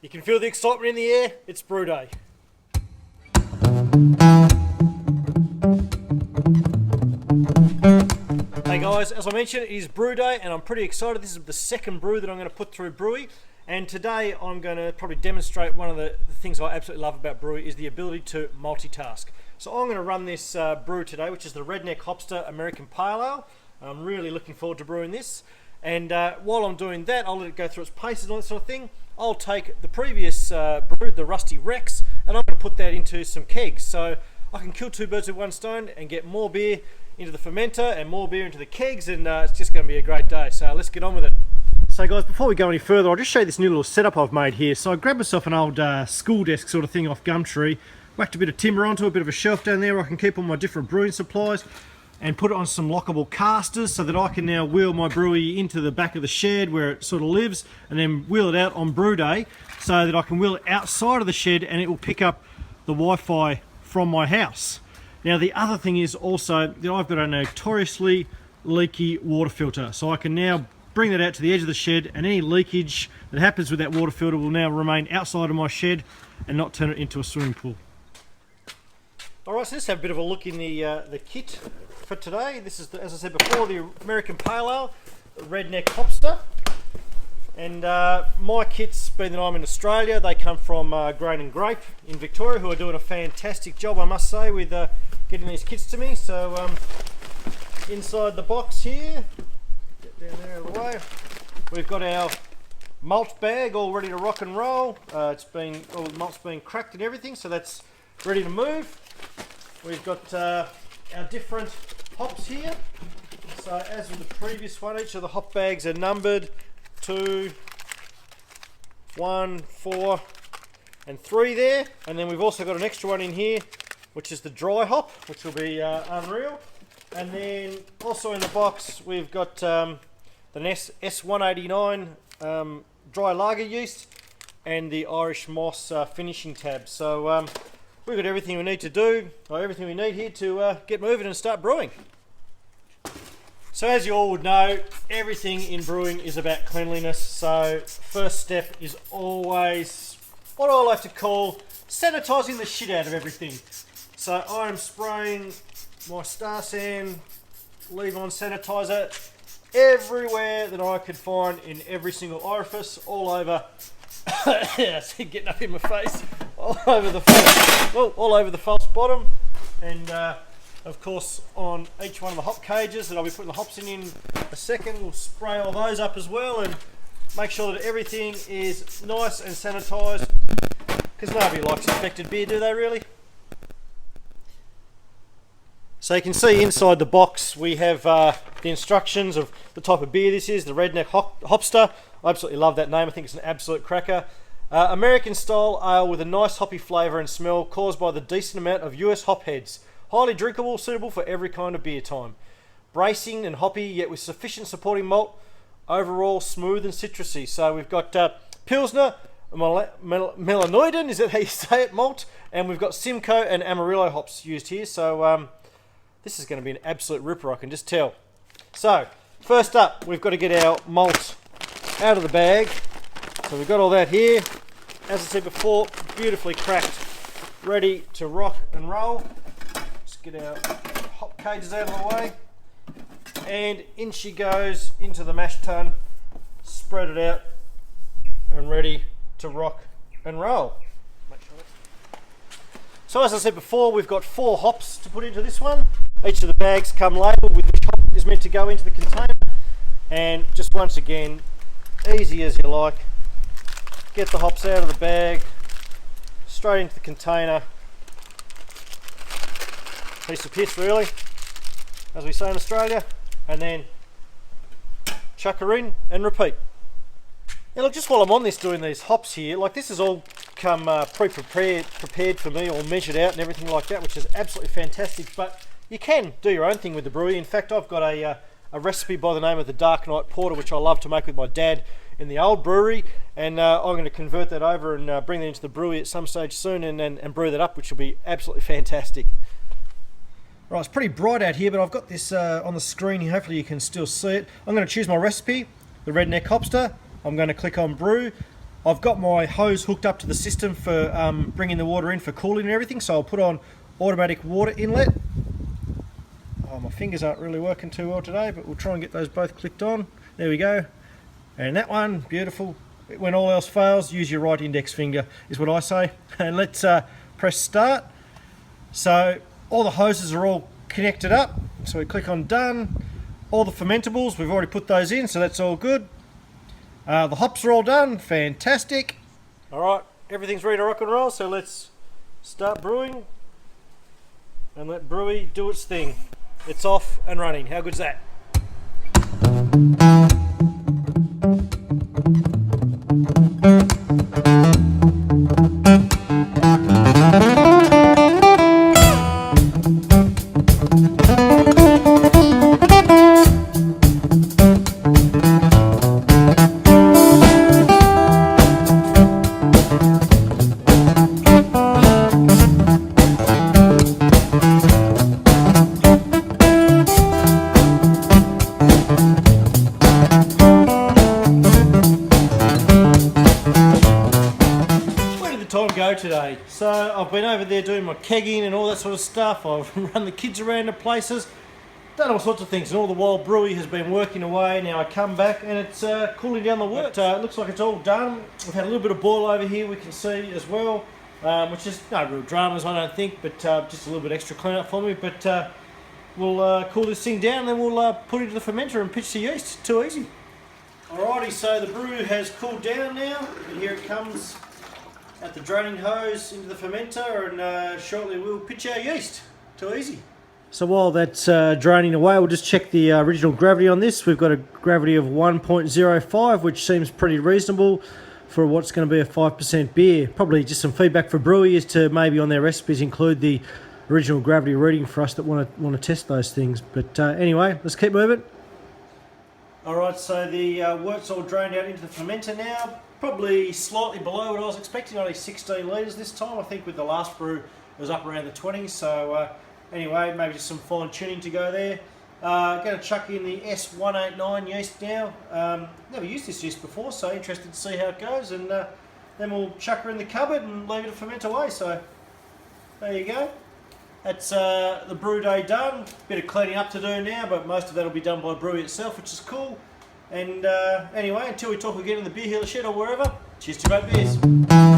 You can feel the excitement in the air. It's brew day. Hey guys, as I mentioned, it is brew day and I'm pretty excited. This is the second brew that I'm going to put through Brewie, and today I'm going to probably demonstrate one of the things I absolutely love about Brewie is the ability to multitask. So I'm going to run this brew today, which is the Redneck Hopster American Pale Ale. I'm really looking forward to brewing this, and while I'm doing that, I'll let it go through its paces and all that sort of thing. I'll take the previous brew, the Rusty Rex, and I'm going to put that into some kegs, so I can kill two birds with one stone and get more beer into the fermenter and more beer into the kegs, and it's just going to be a great day. So let's get on with it. So guys, before we go any further, I'll just show you this new little setup I've made here. So I grabbed myself an old school desk sort of thing off Gumtree, whacked a bit of timber onto a bit of a shelf down there where I can keep all my different brewing supplies, and put it on some lockable casters so that I can now wheel my brewery into the back of the shed where it sort of lives, and then wheel it out on brew day so that I can wheel it outside of the shed and it will pick up the Wi-Fi from my house. Now the other thing is also that I've got a notoriously leaky water filter, so I can now bring that out to the edge of the shed, and any leakage that happens with that water filter will now remain outside of my shed and not turn it into a swimming pool. Alright, so let's have a bit of a look in the kit for today. This is, as I said before, the American Pale Ale, the Redneck Hopster. And my kits, being that I'm in Australia, they come from Grain and Grape in Victoria, who are doing a fantastic job, I must say, with getting these kits to me. So inside the box here, get down there out of the way, we've got our malt bag all ready to rock and roll. All the malt's been cracked and everything, so that's ready to move. We've got our different hops here. So as with the previous one, each of the hop bags are numbered 2, 1, 4 and 3 there, and then we've also got an extra one in here which is the dry hop, which will be unreal. And then also in the box we've got the S189 dry lager yeast and the Irish moss finishing tab. So we've got everything we need to do, or everything we need here to get moving and start brewing. So as you all would know, everything in brewing is about cleanliness. So first step is always what I like to call sanitizing the shit out of everything. So I'm spraying my Star San leave-on sanitizer everywhere that I could find, in every single orifice, all over. It's getting up in my face, all over the false bottom, and of course on each one of the hop cages that I'll be putting the hops in a second. We'll spray all those up as well and make sure that everything is nice and sanitized, because nobody likes infected beer, do they really? So you can see inside the box we have the instructions of the type of beer this is, the Redneck Hopster. I absolutely love that name, I think it's an absolute cracker. American style ale with a nice hoppy flavour and smell caused by the decent amount of US hop heads. Highly drinkable, suitable for every kind of beer time. Bracing and hoppy, yet with sufficient supporting malt. Overall smooth and citrusy. So we've got Pilsner, Melanoidin, is that how you say it, malt? And we've got Simcoe and Amarillo hops used here. So this is going to be an absolute ripper, I can just tell. So first up, we've got to get our malt out of the bag. So we've got all that here. As I said before, beautifully cracked, ready to rock and roll. Just get our hop cages out of the way. And in she goes into the mash tun, spread it out, and ready to rock and roll. So as I said before, we've got 4 hops to put into this one. Each of the bags come labelled with which hop is meant to go into the container. And just once again, easy as you like, get the hops out of the bag, straight into the container. Piece of piss really, as we say in Australia, and then chuck her in and repeat. Now look, just while I'm on this doing these hops here, like this has all come prepared for me, all measured out and everything like that, which is absolutely fantastic. But you can do your own thing with the brewery. In fact, I've got a recipe by the name of the Dark Night Porter, which I love to make with my dad in the old brewery, and I'm going to convert that over and bring that into the brewery at some stage soon, and brew that up, which will be absolutely fantastic. Right, it's pretty bright out here, but I've got this on the screen here. Hopefully you can still see it. I'm going to choose my recipe, the Redneck Hopster. I'm going to click on brew. I've got my hose hooked up to the system for bringing the water in for cooling and everything, so I'll put on automatic water inlet. Oh, my fingers aren't really working too well today, but we'll try and get those both clicked on. There we go. And that one, beautiful. When all else fails, use your right index finger, is what I say. And let's press start. So all the hoses are all connected up. So we click on done. All the fermentables, we've already put those in, so that's all good. The hops are all done, fantastic. All right, everything's ready to rock and roll, so let's start brewing and let Brewie do its thing. It's off and running. How good's that? Go today. So I've been over there doing my kegging and all that sort of stuff. I've run the kids around to places, done all sorts of things, and all the while Brewie has been working away. Now I come back and it's cooling down the work. It looks like it's all done. We've had a little bit of boil over here, we can see as well, which is no real dramas I don't think, but just a little bit extra clean up for me. But we'll cool this thing down and then we'll put it into the fermenter and pitch the yeast. Too easy. Alrighty, so the brew has cooled down now, and here it comes at the draining hose into the fermenter, and shortly we'll pitch our yeast. Too easy. So while that's draining away, we'll just check the original gravity on this. We've got a gravity of 1.05, which seems pretty reasonable for what's going to be a 5% beer. Probably just some feedback for Brewie is to maybe on their recipes include the original gravity reading for us that want to test those things. But anyway, let's keep moving. Alright, so the wort's all drained out into the fermenter now. Probably slightly below what I was expecting, only 16 litres this time. I think with the last brew it was up around the 20s, so anyway, maybe just some fine tuning to go there. Going to chuck in the S189 yeast now. Never used this yeast before, so interested to see how it goes, and then we'll chuck her in the cupboard and leave it to ferment away. So there you go. That's the brew day done. Bit of cleaning up to do now, but most of that will be done by Brewie itself, which is cool. And anyway, until we talk again in the beer healer shed or wherever, cheers to great beers.